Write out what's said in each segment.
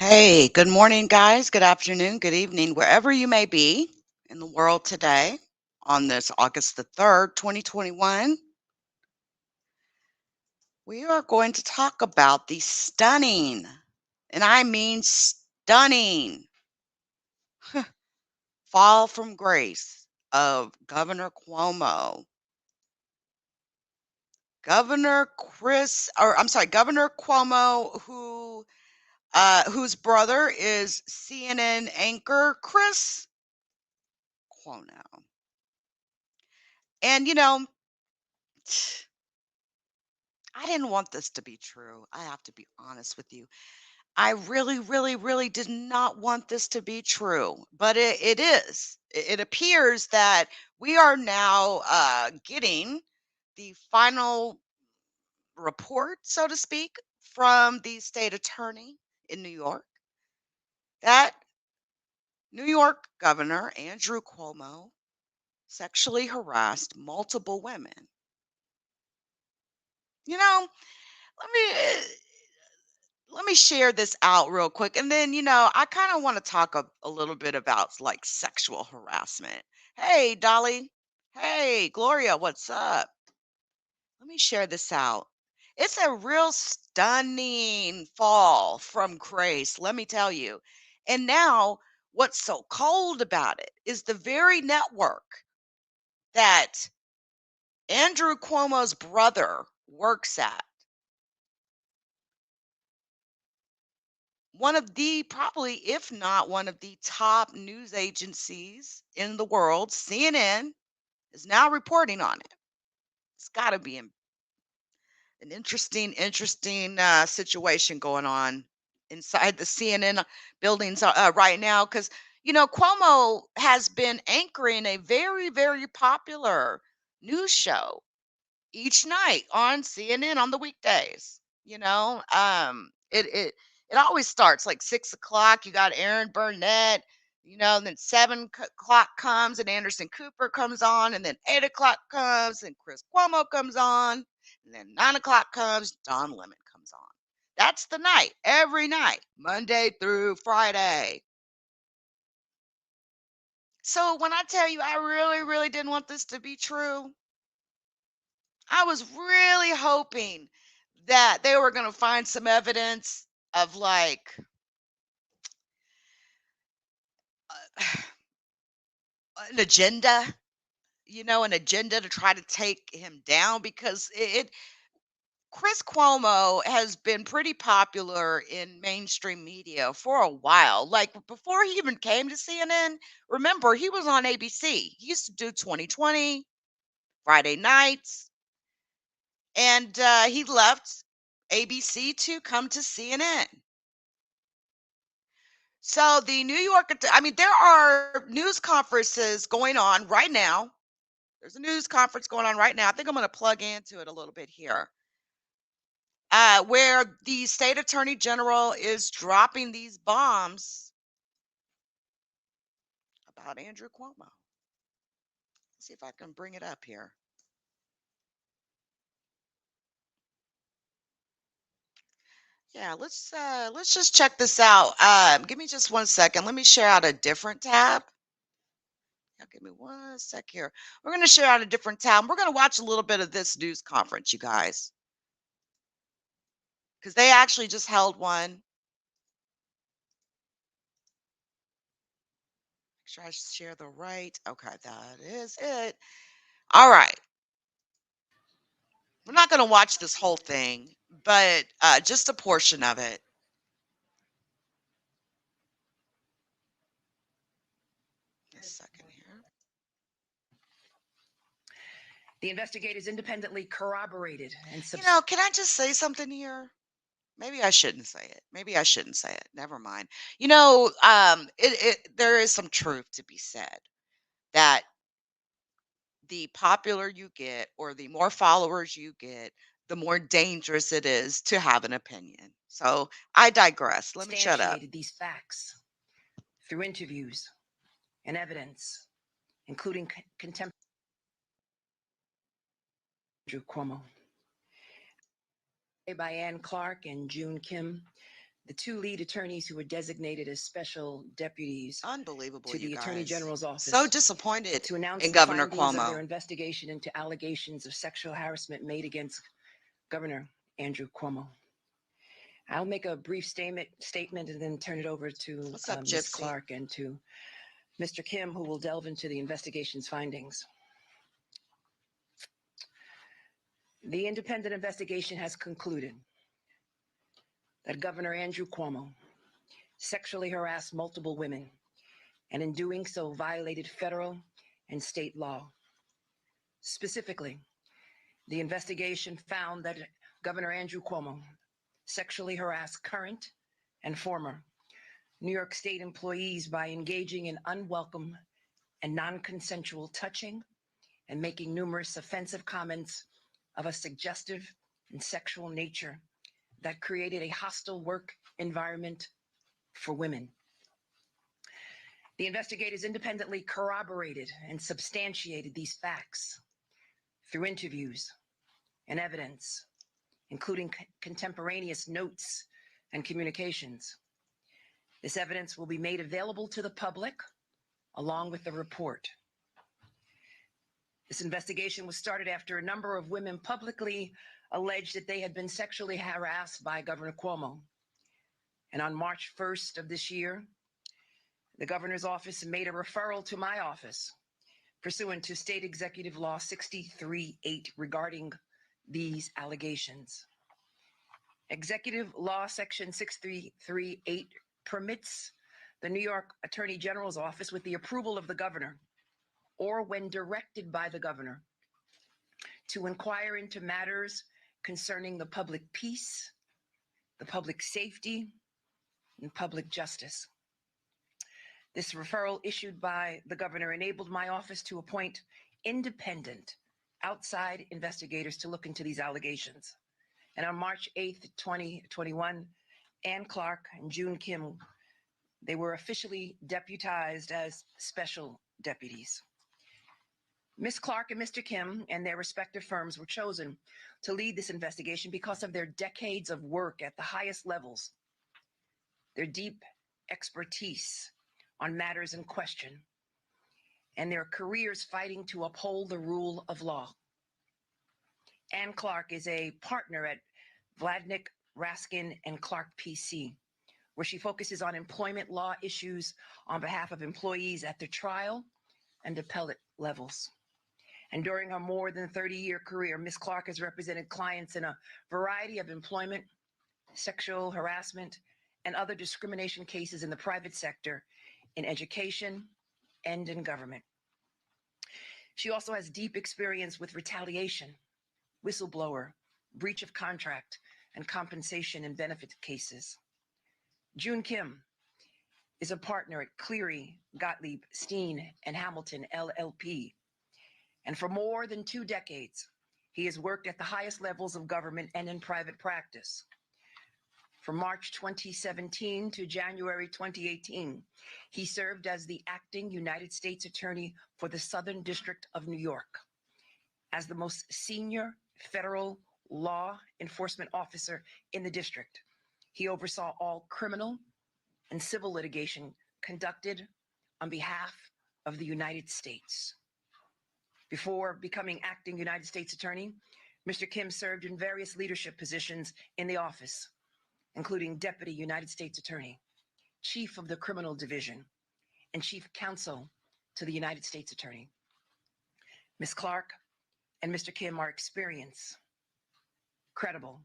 Hey, good morning, guys. Good afternoon, good evening, wherever you may be in the world today on this August the 3rd, 2021. We are going to talk about the stunning, and I mean stunning, fall from grace of Governor Cuomo. Governor Cuomo, whose brother is CNN anchor Chris Cuomo. And I didn't want this to be true. I have to be honest with you. I really, really, really did not want this to be true, but it is. It appears that we are now getting the final report, so to speak, from the state attorney in New York that New York Governor Andrew Cuomo sexually harassed multiple women. You know, let me let me share this out real quick. And then, I kind of want to talk a little bit about like sexual harassment. Hey, Dolly. Hey, Gloria, what's up? Let me share this out. It's a real stunning fall from grace, let me tell you. And now, what's so cold about it is the very network that Andrew Cuomo's brother works at, one of the probably, if not one of the top news agencies in the world, CNN, is now reporting on it. It's got to be an interesting situation going on inside the CNN buildings right now because Cuomo has been anchoring a very popular news show each night on CNN on the weekdays. It always starts like 6 o'clock. You got Aaron Burnett, and then 7 o'clock comes and Anderson Cooper comes on, and then 8 o'clock comes and Chris Cuomo comes on, and then 9 o'clock comes Don Lemon comes on. That's the night, every night, Monday through Friday. So when I tell you I really didn't want this to be true, I was really hoping that they were going to find some evidence of like an agenda, an agenda to try to take him down because Chris Cuomo has been pretty popular in mainstream media for a while. Like before he even came to CNN, remember he was on ABC. He used to do 2020 Friday nights, and he left ABC to come to CNN. So the New York, I mean, there are news conferences going on right now. There's a news conference going on right now. I think I'm going to plug into it a little bit here, where the state attorney general is dropping these bombs about Andrew Cuomo. Let's see if I can bring it up here. Yeah, let's just check this out. Give me just 1 second. Let me share out a different tab. Now, give me 1 sec here. We're going to share out a different tab. We're going to watch a little bit of this news conference, you guys, because they actually just held one. Make sure I share the right. Okay, that is it. All right. We're not going to watch this whole thing, but just a portion of it. A second here. The investigators independently corroborated and Can I just say something here? Maybe I shouldn't say it. Maybe I shouldn't say it. Never mind. There is some truth to be said that the popular you get or the more followers you get, the more dangerous it is to have an opinion. So I digress. Let me shut up. substantiated these facts through interviews and evidence, including contemporary Andrew Cuomo by Ann Clark and June Kim. The two lead attorneys who were designated as special deputies Unbelievable, to you the Attorney guys. General's So office disappointed to announce in the Governor findings of their Cuomo. investigation into allegations of sexual harassment made against Governor Andrew Cuomo. I'll make a brief statement and then turn it over to What's up, Ms. Gypsy? Clark and to Mr. Kim, who will delve into the investigation's findings. The independent investigation has concluded that Governor Andrew Cuomo sexually harassed multiple women and in doing so violated federal and state law. Specifically, the investigation found that Governor Andrew Cuomo sexually harassed current and former New York State employees by engaging in unwelcome and non consensual touching and making numerous offensive comments of a suggestive and sexual nature that created a hostile work environment for women. The investigators independently corroborated and substantiated these facts through interviews and evidence, including contemporaneous notes and communications. This evidence will be made available to the public along with the report. This investigation was started after a number of women publicly alleged that they had been sexually harassed by Governor Cuomo. And on March 1st of this year, the governor's office made a referral to my office pursuant to State Executive Law 63.8 regarding these allegations. Executive Law Section 6338 permits the New York Attorney General's office, with the approval of the governor, or when directed by the governor, to inquire into matters concerning the public peace, the public safety, and public justice. This referral issued by the governor enabled my office to appoint independent outside investigators to look into these allegations. And on March 8th, 2021, Ann Clark and June Kim, they were officially deputized as special deputies. Ms. Clark and Mr. Kim and their respective firms were chosen to lead this investigation because of their decades of work at the highest levels, their deep expertise on matters in question, and their careers fighting to uphold the rule of law. Ann Clark is a partner at Vladnik, Raskin, and Clark PC, where she focuses on employment law issues on behalf of employees at the trial and appellate levels. And during her more than 30-year career, Ms. Clark has represented clients in a variety of employment, sexual harassment, and other discrimination cases in the private sector, in education, and in government. She also has deep experience with retaliation, whistleblower, breach of contract, and compensation and benefit cases. June Kim is a partner at Cleary, Gottlieb, Steen, and Hamilton LLP. And for more than 2 decades, he has worked at the highest levels of government and in private practice. From March 2017 to January 2018, he served as the acting United States Attorney for the Southern District of New York. As the most senior federal law enforcement officer in the district, he oversaw all criminal and civil litigation conducted on behalf of the United States. Before becoming acting United States Attorney, Mr. Kim served in various leadership positions in the office, including Deputy United States Attorney, Chief of the Criminal Division, and Chief Counsel to the United States Attorney. Ms. Clark and Mr. Kim are experienced, credible,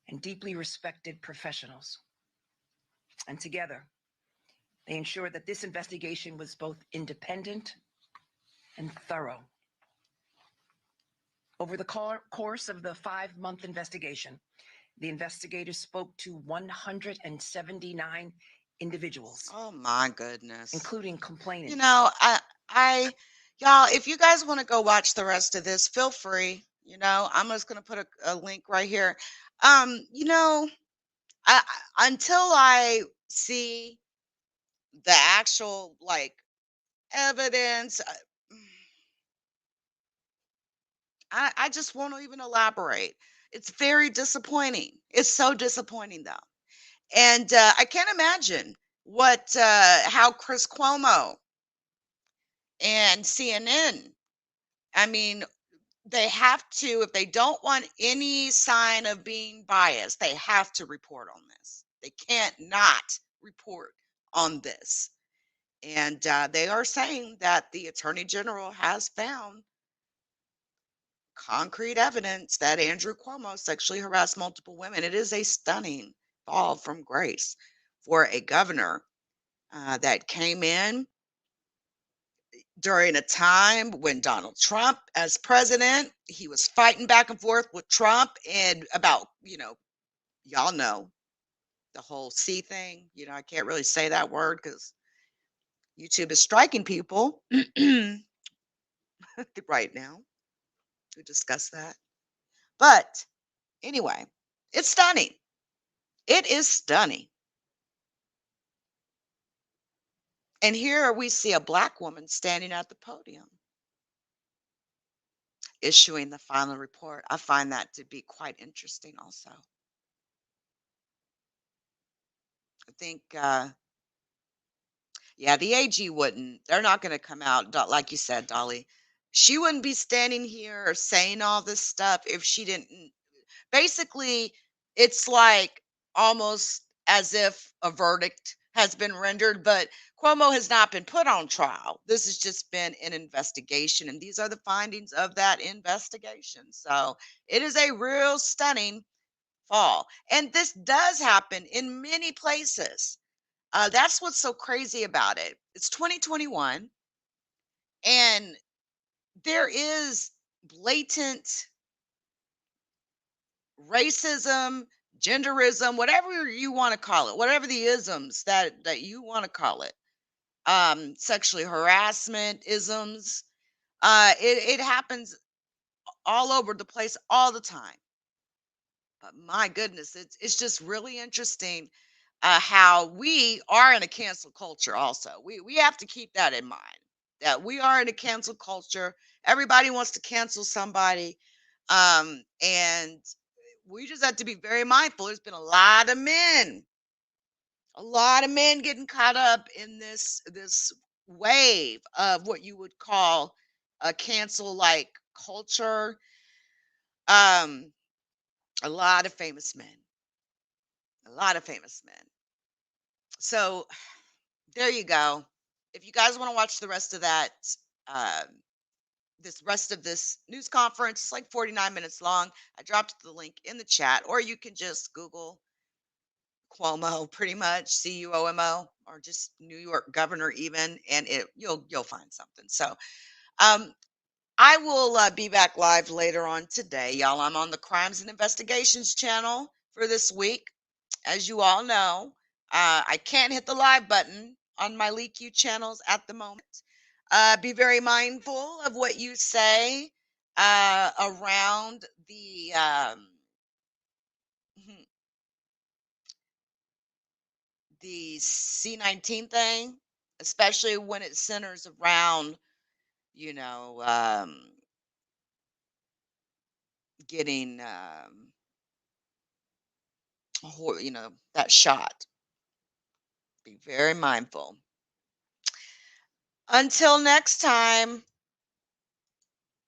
and deeply respected professionals. And together, they ensured that this investigation was both independent and thorough. Over the course of the 5-month investigation, the investigators spoke to 179 individuals, Oh my goodness. including You complainants. know, I, y'all, if you guys want to go watch the rest of this, feel free. I'm just gonna put a link right here. You know, until I see the actual like evidence, I just won't even elaborate. It's very disappointing. It's so disappointing though. And I can't imagine how Chris Cuomo and CNN, I mean, they have to, if they don't want any sign of being biased, they have to report on this. They can't not report on this. And they are saying that the attorney general has found concrete evidence that Andrew Cuomo sexually harassed multiple women. It is a stunning fall from grace for a governor that came in during a time when Donald Trump, as president, he was fighting back and forth with Trump and about, y'all know the whole C thing. I can't really say that word because YouTube is striking people right now to discuss that. But anyway, it's stunning. It is stunning. And here we see a black woman standing at the podium issuing the final report. I find that to be quite interesting also. I think, yeah, the AG wouldn't. They're not going to come out, like you said, Dolly. She wouldn't be standing here or saying all this stuff if she didn't. Basically, it's like almost as if a verdict has been rendered, but Cuomo has not been put on trial. This has just been an investigation, and these are the findings of that investigation. So it is a real stunning fall. And this does happen in many places. That's what's so crazy about it. It's 2021, and there is blatant racism, genderism, whatever you want to call it, whatever the isms that you want to call it, sexually harassment isms. It happens all over the place all the time. But my goodness, it's just really interesting how we are in a cancel culture. Also, we have to keep that in mind that we are in a cancel culture. Everybody wants to cancel somebody, and we just have to be very mindful. There's been a lot of men getting caught up in this wave of what you would call a cancel like culture. Um, a lot of famous men, a lot of famous men. So there you go. If you guys want to watch the rest of that, um, this rest of this news conference, it's like 49 minutes long. I dropped the link in the chat, or you can just Google Cuomo, pretty much Cuomo, or just New York governor, even, and you'll find something. So um, I will be back live later on today, y'all. I'm on the Crimes and Investigations channel for this week. As you all know, I can't hit the live button on my LeakQ channels at the moment. Be very mindful of what you say around the C-19 thing, especially when it centers around, you know, getting, that shot. Be very mindful. Until next time.